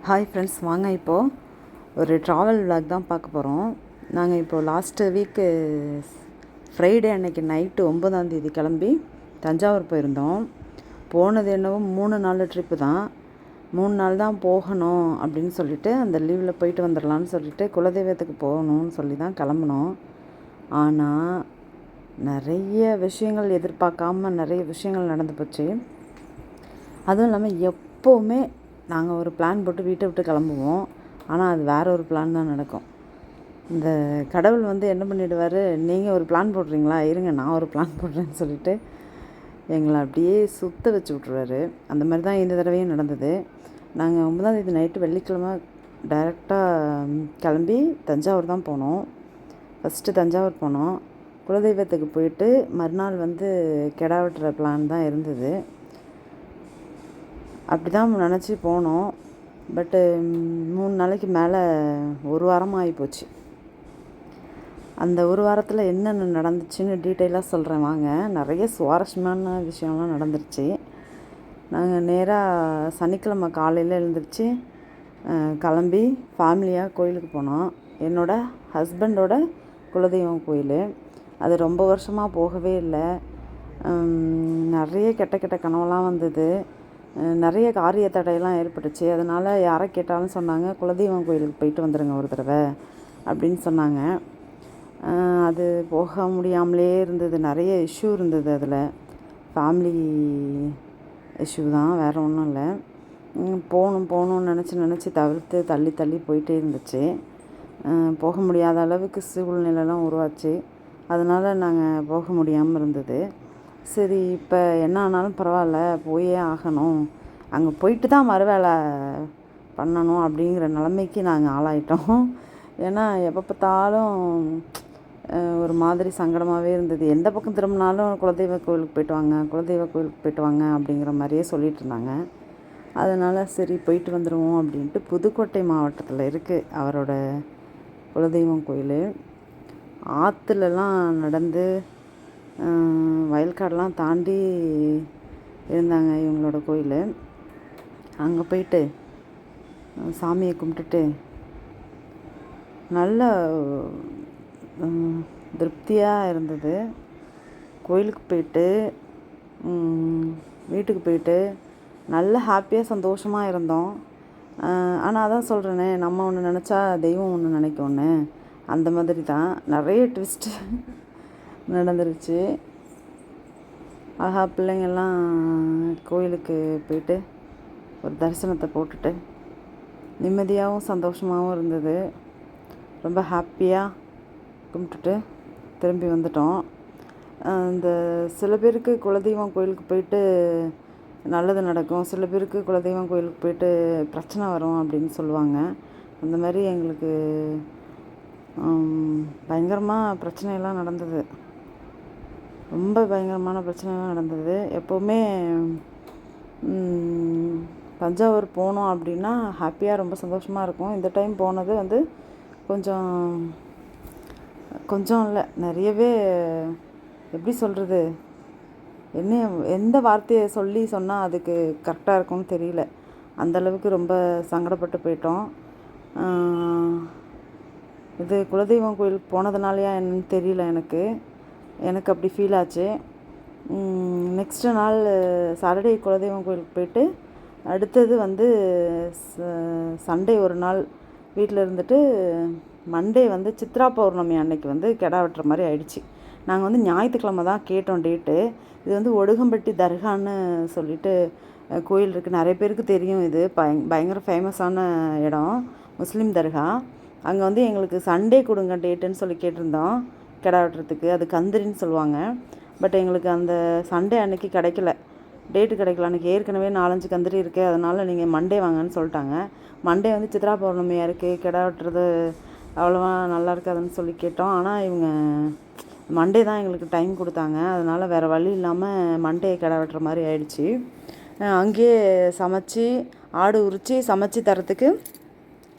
Hi friends, வாங்க இப்போது ஒரு ட்ராவல் விளாக் தான் பார்க்க போகிறோம். நாங்கள் இப்போது லாஸ்ட்டு வீக்கு ஃப்ரைடே அன்னைக்கு நைட்டு 9ஆம் தேதி கிளம்பி தஞ்சாவூர் போயிருந்தோம். போனது என்னவோ 3 நாள் ட்ரிப்பு தான். 3 நாள் தான் போகணும் அப்படின்னு சொல்லிட்டு அந்த லீவில் போயிட்டு வந்துடலான்னு சொல்லிட்டு குலதெய்வத்துக்கு போகணும்னு சொல்லி தான் கிளம்புனோம். ஆனால் நிறைய விஷயங்கள் எதிர்பார்க்காம நிறைய விஷயங்கள் நடந்து போச்சு. அதுவும் இல்லாமல் எப்போவுமே நாங்கள் ஒரு பிளான் போட்டு வீட்டை விட்டு கிளம்புவோம், ஆனால் அது வேறு ஒரு பிளான் தான் நடக்கும். இந்த கடவுள் வந்து என்ன பண்ணிவிடுவார், நீங்கள் ஒரு பிளான் போடுறீங்களா, இருங்க நான் ஒரு பிளான் போடுறேன்னு சொல்லிட்டு எங்களை அப்படியே சுத்த வச்சு விட்ருவாரு. அந்த மாதிரி தான் இந்த தடவையும் நடந்தது. நாங்கள் 9ஆம் தேதி நைட்டு வெள்ளிக்கிழமை டைரெக்டாக கிளம்பி தஞ்சாவூர் தான் போனோம். ஃபஸ்ட்டு தஞ்சாவூர் போனோம். குலதெய்வத்துக்கு போயிட்டு மறுநாள் வந்து கெடா வெட்டுற பிளான் தான் இருந்தது. அப்படி தான் நினச்சி போனோம். பட்டு 3 நாளைக்கு மேலே ஒரு வாரமாக ஆகிப்போச்சு. அந்த ஒரு வாரத்தில் என்னென்ன நடந்துச்சுன்னு டீட்டெயிலாக சொல்கிறேன் வாங்க. நிறைய சுவாரஸ்யமான விஷயம்லாம் நடந்துருச்சு. நாங்கள் நேராக சனிக்கிழமை காலையில் எழுந்திரிச்சு கிளம்பி ஃபேமிலியாக கோயிலுக்கு போனோம். என்னோடய ஹஸ்பண்டோட குலதெய்வம் கோயில். அது ரொம்ப வருஷமாக போகவே இல்லை. நிறைய கெட்ட கெட்ட கனவெல்லாம் வந்தது. நிறைய காரிய தடையெல்லாம் ஏற்பட்டுச்சு. அதனால் யாரை கேட்டாலும் சொன்னாங்க, குலதெய்வம் கோயிலுக்கு போயிட்டு வந்துடுங்க ஒரு தடவை அப்படின்னு சொன்னாங்க. அது போக முடியாமலே இருந்தது. நிறைய இஷ்யூ இருந்தது. அதில் ஃபேமிலி இஷ்யூ தான், வேறு ஒன்றும் இல்லை. போகணும்னு நினச்சி தள்ளி தள்ளி போயிட்டே இருந்துச்சு. போக முடியாத அளவுக்கு சூழ்நிலைலாம் உருவாச்சு. அதனால் நாங்கள் போக முடியாமல் இருந்தது. சரி, இப்போ என்ன ஆனாலும் பரவாயில்ல, போயே ஆகணும், அங்கே போயிட்டு தான் மறுவேலை பண்ணணும் அப்படிங்கிற நிலைமைக்கு நாங்கள் ஆளாயிட்டோம். ஏன்னா எப்போ பார்த்தாலும் ஒரு மாதிரி சங்கடமாகவே இருந்தது. எந்த பக்கம் திரும்பினாலும் குலதெய்வ கோயிலுக்கு போயிட்டு வாங்க அப்படிங்கிற மாதிரியே சொல்லிகிட்டு இருந்தாங்க. அதனால் சரி போயிட்டு வந்துடுவோம் அப்படின்ட்டு புதுக்கோட்டை மாவட்டத்தில் இருக்குது அவரோட குலதெய்வம் கோயில். ஆற்றுலலாம் நடந்து வயல்காடெலாம் தாண்டி இருந்தாங்க இவங்களோட கோயில். அங்கே போயிட்டு சாமியை கும்பிட்டுட்டு நல்ல திருப்தியாக இருந்தது. கோயிலுக்கு போயிட்டு வீட்டுக்கு போயிட்டு நல்ல ஹாப்பியாக சந்தோஷமாக இருந்தோம். ஆனால் அதான் சொல்கிறேனே, நம்ம ஒன்று நினச்சா தெய்வம் ஒன்று நினைக்கொன்று, அந்த மாதிரி தான் நிறைய ட்விஸ்ட்டு நடந்துருச்சு. ஆஹா, பிள்ளைங்கள்லாம் கோயிலுக்கு போயிட்டு ஒரு தரிசனத்தை போட்டுட்டு நிம்மதியாகவும் சந்தோஷமாகவும் இருந்தது. ரொம்ப ஹாப்பியாக கும்பிட்டுட்டு திரும்பி வந்துட்டோம். இந்த சில பேருக்கு குலதெய்வம் கோயிலுக்கு போயிட்டு நல்லது நடக்கும், சில பேருக்கு குலதெய்வம் கோயிலுக்கு போயிட்டு பிரச்சனை வரும் அப்படின்னு சொல்லுவாங்க. அந்த மாதிரி எங்களுக்கு பயங்கரமாக பிரச்சனையெல்லாம் நடந்தது. ரொம்ப பயங்கரமான பிரச்சனைலாம் நடந்தது. எப்போவுமே தஞ்சாவூர் போனோம் அப்படின்னா ஹாப்பியாக ரொம்ப சந்தோஷமாக இருக்கும். இந்த டைம் போனது வந்து கொஞ்சம் இல்லை, நிறையவே எப்படி சொல்கிறது, எந்த வார்த்தையை சொன்னால் அதுக்கு கரெக்டாக இருக்கும்னு தெரியல. அந்தளவுக்கு ரொம்ப சங்கடப்பட்டு போயிட்டோம். இது குலதெய்வம் கோயிலுக்கு போனதுனாலையா என்னன்னு தெரியல, எனக்கு அப்படி ஃபீல் ஆச்சு. நெக்ஸ்ட்டு நாள் சாட்டர்டே குலதெய்வம் கோயிலுக்கு போயிட்டு அடுத்தது வந்து சண்டே ஒரு நாள் வீட்டில் இருந்துட்டு மண்டே வந்து சித்ரா பௌர்ணமி அன்னைக்கு வந்து கெடா வெட்டுற மாதிரி ஆயிடுச்சு. நாங்கள் வந்து ஞாயிற்றுக்கிழமை தான் கேட்டோம் டேட்டு. இது வந்து ஒடுகம்பட்டி தர்கான்னு சொல்லிட்டு கோயில் இருக்குது, நிறைய பேருக்கு தெரியும். இது பயங்கர ஃபேமஸான இடம், முஸ்லீம் தர்கா. அங்கே வந்து எங்களுக்கு சண்டே கொடுங்க டேட்டுன்னு சொல்லி கேட்டிருந்தோம் கெடா வெட்டுறதுக்கு. அது கந்திரின்னு சொல்லுவாங்க. பட் எங்களுக்கு அந்த சண்டே அன்னைக்கு டேட்டு கிடைக்கல. அன்றைக்கி ஏற்கனவே 4-5 கந்திரி இருக்குது, அதனால் நீங்கள் மண்டே வாங்கன்னு சொல்லிட்டாங்க. மண்டே வந்து சித்ரா பௌர்ணமியாக இருக்குது, கெடா வெட்டுறது அவ்வளோவா நல்லா இருக்காதுன்னு சொல்லி கேட்டோம். ஆனால் இவங்க மண்டே தான் எங்களுக்கு டைம் கொடுத்தாங்க. அதனால் வேறு வழி இல்லாமல் மண்டே கெடா வெட்டுற மாதிரி ஆயிடுச்சு. அங்கேயே சமைச்சி ஆடு உரித்து சமைச்சி தரத்துக்கு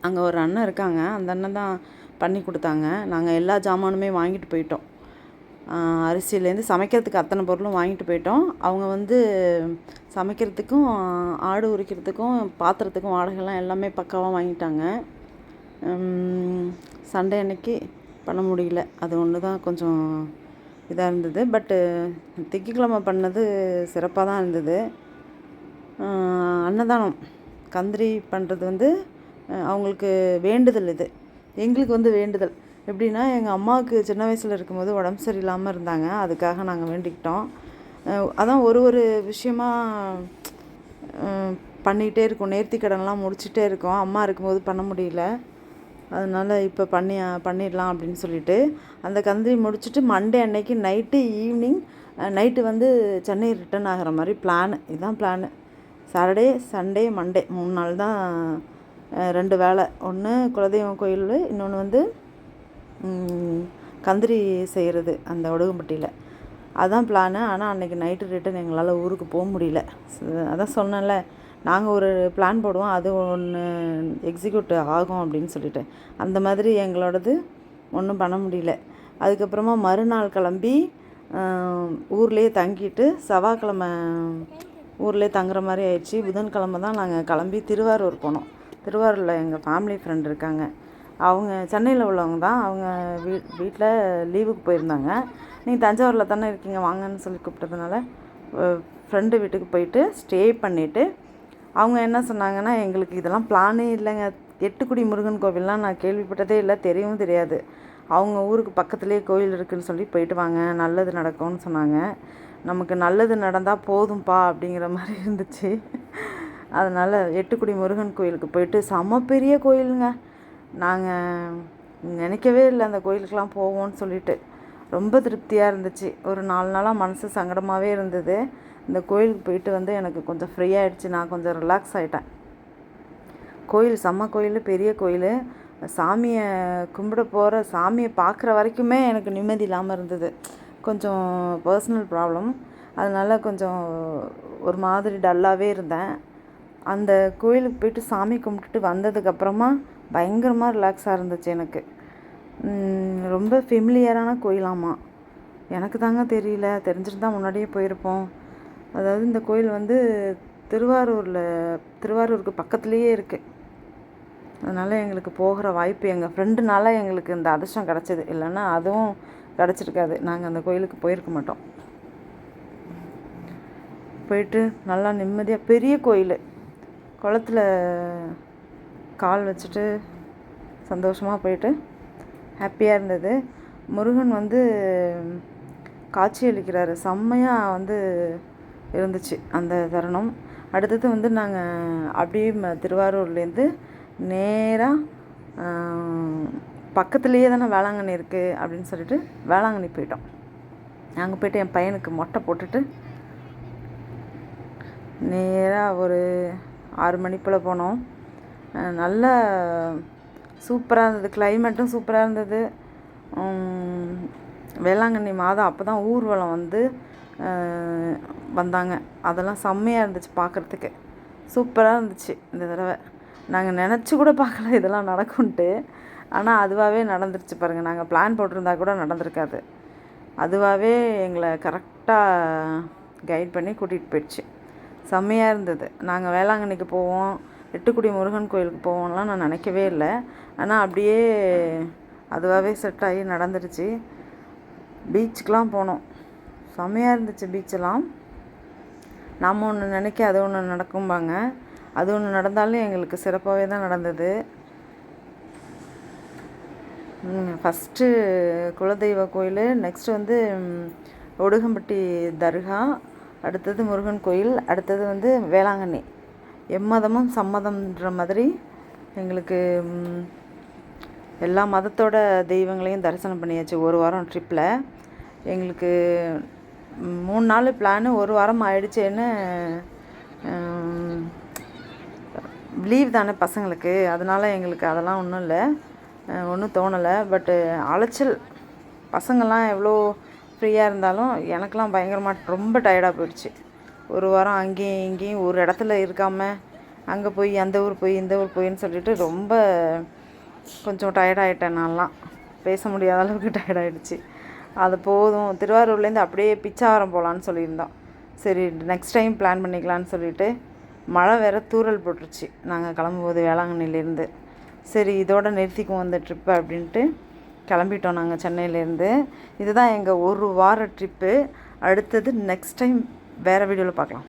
அங்கே ஒரு அண்ணன் இருக்காங்க. அந்த அண்ணன் தான் பண்ணி கொடுத்தாங்க. நாங்கள் எல்லா ஜாமானுமே வாங்கிட்டு போயிட்டோம். அரிசியிலேருந்து சமைக்கிறதுக்கு அத்தனை பொருளும் வாங்கிட்டு போயிட்டோம். அவங்க வந்து சமைக்கிறதுக்கும் ஆடு உரிக்கிறதுக்கும் பாத்திரத்துக்கும் வாடகைலாம் எல்லாமே பக்காவாக வாங்கிட்டாங்க. சண்டே அன்னைக்கு பண்ண முடியல, அது ஒன்று தான் கொஞ்சம் இதாக இருந்தது. பட்டு திங்கட்கிழமை பண்ணது சிறப்பாக தான் இருந்தது. அன்னதானம் கந்திரி பண்ணுறது வந்து அவங்களுக்கு வேண்டுதல், இது எங்களுக்கு வந்து வேண்டுதல். எப்படின்னா எங்கள் அம்மாவுக்கு சின்ன வயசில் இருக்கும்போது உடம்பு சரியில்லாமல் இருந்தாங்க, அதுக்காக நாங்கள் வேண்டிக்கிட்டோம். அதான் ஒரு ஒரு விஷயமா பண்ணிகிட்டே இருக்கோம், நேர்த்திக்கடன்லாம் முடிச்சுட்டே இருக்கோம். அம்மா இருக்கும்போது பண்ண முடியல, அதனால் இப்போ பண்ணிடலாம் அப்படின்னு சொல்லிட்டு அந்த கந்திரி முடிச்சுட்டு மண்டே அன்னைக்கு ஈவினிங் நைட்டு வந்து சென்னை ரிட்டன் ஆகிற மாதிரி பிளான். இதுதான் பிளானு. சாட்டர்டே சண்டே மண்டே 3 நாள் தான் 2 வேலை. ஒன்று குலதெய்வம் கோயில், இன்னொன்று வந்து கந்திரி செய்கிறது அந்த ஒடுகம்பட்டியில். அதுதான் பிளானு. ஆனால் அன்றைக்கி நைட்டு ரிட்டன் எங்களால் ஊருக்கு போக முடியல. அதான் சொன்னேன்ல, நாங்கள் ஒரு பிளான் போடுவோம், அது ஒன்று எக்ஸிக்யூட் ஆகும் அப்படின்னு சொல்லிட்டு. அந்த மாதிரி எங்களோடது ஒன்றும் பண்ண முடியல. அதுக்கப்புறமா மறுநாள் கிளம்பி ஊர்லேயே தங்கிட்டு செவ்வாய்க்கிழமை ஊர்லேயே தங்குற மாதிரி ஆயிடுச்சு. புதன்கிழமை தான் நாங்கள் கிளம்பி திருவாரூர் போனோம். திருவாரூரில் எங்கள் ஃபேமிலி ஃப்ரெண்ட் இருக்காங்க. அவங்க சென்னையில் உள்ளவங்க தான். அவங்க வீட்டில் லீவுக்கு போயிருந்தாங்க. நீங்கள் தஞ்சாவூரில் தானே இருக்கீங்க, வாங்கன்னு சொல்லி கூப்பிட்டதுனால ஃப்ரெண்டு வீட்டுக்கு போயிட்டு ஸ்டே பண்ணிவிட்டு, அவங்க என்ன சொன்னாங்கன்னா, எங்களுக்கு இதெல்லாம் பிளானே இல்லைங்க, எட்டுக்குடி முருகன் கோவில்லாம் நான் கேள்விப்பட்டதே இல்லை, தெரியவும் தெரியாது. அவங்க ஊருக்கு பக்கத்துலேயே கோயில் இருக்குதுன்னு சொல்லி போயிட்டு வாங்க, நல்லது நடக்கும்னு சொன்னாங்க. நமக்கு நல்லது நடந்தால் போதும்பா அப்படிங்கிற மாதிரி இருந்துச்சு. அதனால் எட்டுக்குடி முருகன் கோயிலுக்கு போயிட்டு, செம பெரிய கோயிலுங்க. நாங்கள் நினைக்கவே இல்லை அந்த கோயிலுக்கெலாம் போவோம்னு சொல்லிட்டு. ரொம்ப திருப்தியாக இருந்துச்சு. ஒரு 4 நாளாக மனசு சங்கடமாகவே இருந்தது. இந்த கோயிலுக்கு போயிட்டு வந்து எனக்கு கொஞ்சம் ஃப்ரீயாகிடுச்சு, நான் கொஞ்சம் ரிலாக்ஸ் ஆகிட்டேன். கோயில் செம்ம கோயில், பெரிய கோயில். சாமியை கும்பிட போகிற சாமியை பார்க்குற வரைக்குமே எனக்கு நிம்மதி இல்லாமல் இருந்தது. கொஞ்சம் பர்சனல் ப்ராப்ளம், அதனால் கொஞ்சம் ஒரு மாதிரி டல்லாகவே இருந்தேன். அந்த கோயிலுக்கு போயிட்டு சாமி கும்பிட்டுட்டு வந்ததுக்கப்புறமா பயங்கரமாக ரிலாக்ஸாக இருந்துச்சு எனக்கு. ரொம்ப ஃபெமிலியரான கோயிலாமா, எனக்கு தாங்க தெரியல, தெரிஞ்சிருந்தா முன்னாடியே போயிருப்போம். அதாவது இந்த கோயில் வந்து திருவாரூருக்கு பக்கத்துலேயே இருக்குது. அதனால் எங்களுக்கு போகிற வாய்ப்பு எங்கள் ஃப்ரெண்டுனால எங்களுக்கு இந்த அதிர்ஷ்டம் கிடச்சிது. இல்லைன்னா அதுவும் கிடச்சிருக்காது, நாங்கள் அந்த கோயிலுக்கு போயிருக்க மாட்டோம். போயிட்டு நல்லா நிம்மதியாக, பெரிய கோயில், குளத்துல கால் வச்சுட்டு சந்தோஷமாக போயிட்டு ஹாப்பியாக இருந்தது. முருகன் வந்து காட்சி அளிக்கிறாரு, செம்மையாக வந்து இருந்துச்சு அந்த தருணம். அடுத்தது வந்து நாங்கள் அப்படியே திருவாரூர்லேருந்து நேராக பக்கத்துலேயே தானே வேளாங்கண்ணி இருக்குது அப்படின்னு சொல்லிட்டு வேளாங்கண்ணி போயிட்டோம். அங்கே போய்ட்டு என் பையனுக்கு மொட்டை போட்டுட்டு நேராக ஒரு 6 மணி போல் போனோம். நல்லா சூப்பராக இருந்தது, கிளைமேட்டும் சூப்பராக இருந்தது. வேளாங்கண்ணி மாதம் அப்போ தான் ஊர்வலம் வந்து வந்தாங்க. அதெல்லாம் செம்மையாக இருந்துச்சு பார்க்குறதுக்கு, சூப்பராக இருந்துச்சு. இந்த தடவை நாங்கள் நினச்சி கூட பார்க்கல இதெல்லாம் நடக்கும்ன்ட்டு. ஆனால் அதுவாகவே நடந்துருச்சு பாருங்கள். நாங்கள் பிளான் போட்டிருந்தா கூட நடந்திருக்காது. அதுவாகவே எங்களை கரெக்டாக கைட் பண்ணி கூட்டிகிட்டு போயிடுச்சு. செம்மையாக இருந்தது. நாங்கள் வேளாங்கண்ணிக்கு போவோம், எட்டுக்குடி முருகன் கோயிலுக்கு போவோம்லாம் நான் நினைக்கவே இல்லை. ஆனால் அப்படியே அதுவாகவே செட் ஆகி நடந்துருச்சு. பீச்சுக்கெலாம் போனோம், செம்மையாக இருந்துச்சு பீச்செல்லாம். நாம் ஒன்று நினைக்க அது ஒன்று நடக்கும்பாங்க. அது ஒன்று நடந்தாலும் எங்களுக்கு சிறப்பாகவே தான் நடந்தது. ஃபஸ்ட்டு குலதெய்வ கோயில், நெக்ஸ்ட்டு வந்து ஒடுகம்பட்டி தர்கா, அடுத்தது முருகன் கோயில், அடுத்தது வந்து வேளாங்கண்ணி. எம்மதமும் சம்மதம்ன்ற மாதிரி எங்களுக்கு எல்லா மதத்தோட தெய்வங்களையும் தரிசனம் பண்ணியாச்சு. ஒரு வாரம் ட்ரிப்பில் எங்களுக்கு 3 நாள் பிளானு 1 வாரம் ஆயிடுச்சேன்னு. லீவ் தானே பசங்களுக்கு, அதனால் எங்களுக்கு அதெல்லாம் ஒன்றும் இல்லை, ஒன்றும் தோணலை. பட்டு அலைச்சல், பசங்கள்லாம் எவ்வளோ ஃப்ரீயாக இருந்தாலும் எனக்கெலாம் பயங்கரமாக ரொம்ப டயர்டாக போயிடுச்சு. 1 வாரம் அங்கேயும் இங்கேயும் ஒரு இடத்துல இருக்காமல் அங்கே போய் அந்த ஊர் போய் இந்த ஊர் போயின்னு சொல்லிட்டு ரொம்ப கொஞ்சம் டயர்டாகிட்டேன். நான்லாம் பேச முடியாத அளவுக்கு டயர்டாகிடுச்சு. அது போதும், திருவாரூர்லேருந்து அப்படியே பிச்சாவரம் போகலான்னு சொல்லியிருந்தோம். சரி நெக்ஸ்ட் டைம் பிளான் பண்ணிக்கலான்னு சொல்லிட்டு மழை வேறு தூறல் போட்டுருச்சு நாங்கள் கிளம்பும்போது வேளாங்கண்ணிலேருந்து. சரி இதோட நிறுத்திக்குவோம் அந்த ட்ரிப்பை அப்படின்ட்டு கிளம்பிட்டோம் நாங்கள் சென்னையிலேருந்து. இதுதான் எங்கள் ஒரு வார ட்ரிப்பு. அடுத்தது நெக்ஸ்ட் டைம் வேறு வீடியோவில் பார்க்கலாம்.